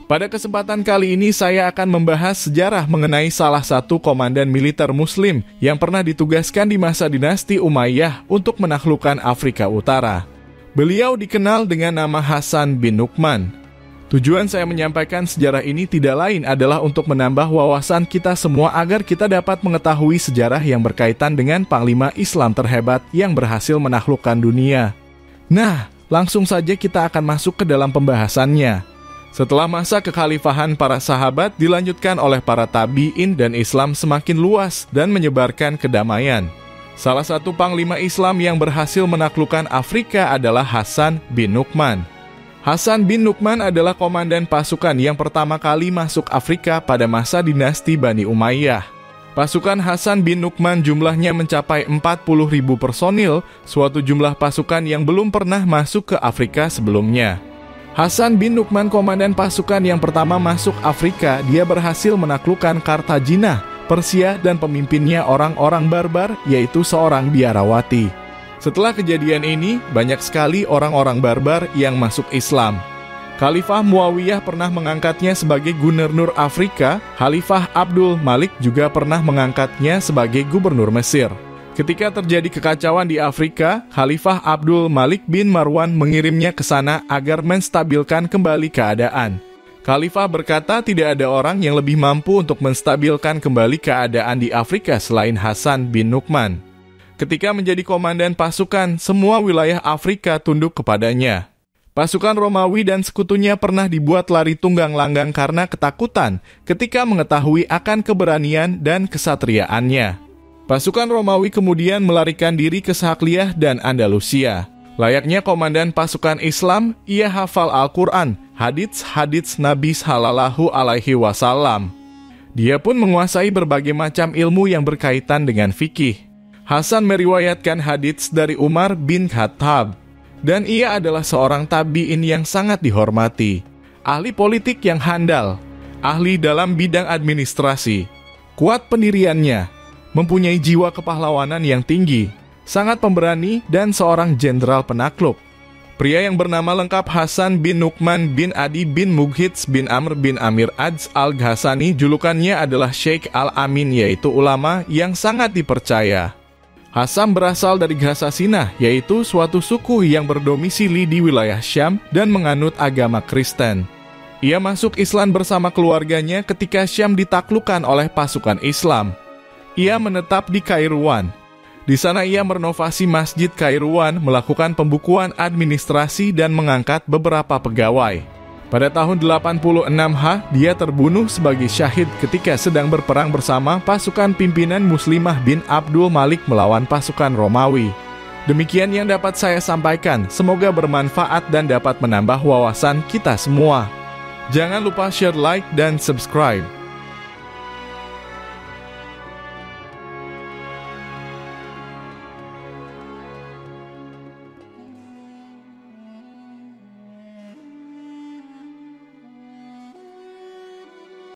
Pada kesempatan kali ini saya akan membahas sejarah mengenai salah satu komandan militer Muslim yang pernah ditugaskan di masa dinasti Umayyah untuk menaklukkan Afrika Utara. Beliau dikenal dengan nama Hasan bin Nu'man. Tujuan saya menyampaikan sejarah ini tidak lain adalah untuk menambah wawasan kita semua agar kita dapat mengetahui sejarah yang berkaitan dengan panglima Islam terhebat yang berhasil menaklukkan dunia. Nah, langsung saja kita akan masuk ke dalam pembahasannya. Setelah masa kekhalifahan para sahabat dilanjutkan oleh para tabi'in dan Islam semakin luas dan menyebarkan kedamaian. Salah satu panglima Islam yang berhasil menaklukkan Afrika adalah Hasan bin Nu'man. Hasan bin Nu'man adalah komandan pasukan yang pertama kali masuk Afrika pada masa dinasti Bani Umayyah. Pasukan Hasan bin Nu'man jumlahnya mencapai 40.000 personil, suatu jumlah pasukan yang belum pernah masuk ke Afrika sebelumnya. Hasan bin Nu'man komandan pasukan yang pertama masuk Afrika. Dia berhasil menaklukkan Kartagina, Persia, dan pemimpinnya orang-orang barbar, yaitu seorang biarawati. Setelah kejadian ini, banyak sekali orang-orang barbar yang masuk Islam. Khalifah Muawiyah pernah mengangkatnya sebagai gubernur Afrika. Khalifah Abdul Malik juga pernah mengangkatnya sebagai gubernur Mesir. Ketika terjadi kekacauan di Afrika, Khalifah Abdul Malik bin Marwan mengirimnya ke sana agar menstabilkan kembali keadaan. Khalifah berkata tidak ada orang yang lebih mampu untuk menstabilkan kembali keadaan di Afrika selain Hasan bin Nu'man. Ketika menjadi komandan pasukan, semua wilayah Afrika tunduk kepadanya. Pasukan Romawi dan sekutunya pernah dibuat lari tunggang langgang karena ketakutan ketika mengetahui akan keberanian dan kesatriaannya. Pasukan Romawi kemudian melarikan diri ke Sakliyah dan Andalusia. Layaknya komandan pasukan Islam, ia hafal Al-Quran, hadits Nabi Sallallahu Alaihi Wasallam. Dia pun menguasai berbagai macam ilmu yang berkaitan dengan fikih. Hasan meriwayatkan hadits dari Umar bin Khattab, dan ia adalah seorang tabi'in yang sangat dihormati, ahli politik yang handal, ahli dalam bidang administrasi, kuat pendiriannya, mempunyai jiwa kepahlawanan yang tinggi, sangat pemberani, dan seorang jenderal penakluk. Pria yang bernama lengkap Hasan bin Nu'man bin Adi bin Mughits bin Amr bin Amir Adz al-Ghassani, julukannya adalah Sheikh Al-Amin, yaitu ulama yang sangat dipercaya. Hasan berasal dari Ghassasina, yaitu suatu suku yang berdomisili di wilayah Syam dan menganut agama Kristen. Ia masuk Islam bersama keluarganya ketika Syam ditaklukkan oleh pasukan Islam. Ia menetap di Kairouan. Di sana ia merenovasi Masjid Kairouan, melakukan pembukuan administrasi dan mengangkat beberapa pegawai. Pada tahun 86H, dia terbunuh sebagai syahid ketika sedang berperang bersama pasukan pimpinan Muslimah bin Abdul Malik melawan pasukan Romawi. Demikian yang dapat saya sampaikan, semoga bermanfaat dan dapat menambah wawasan kita semua. Jangan lupa share, like, dan subscribe.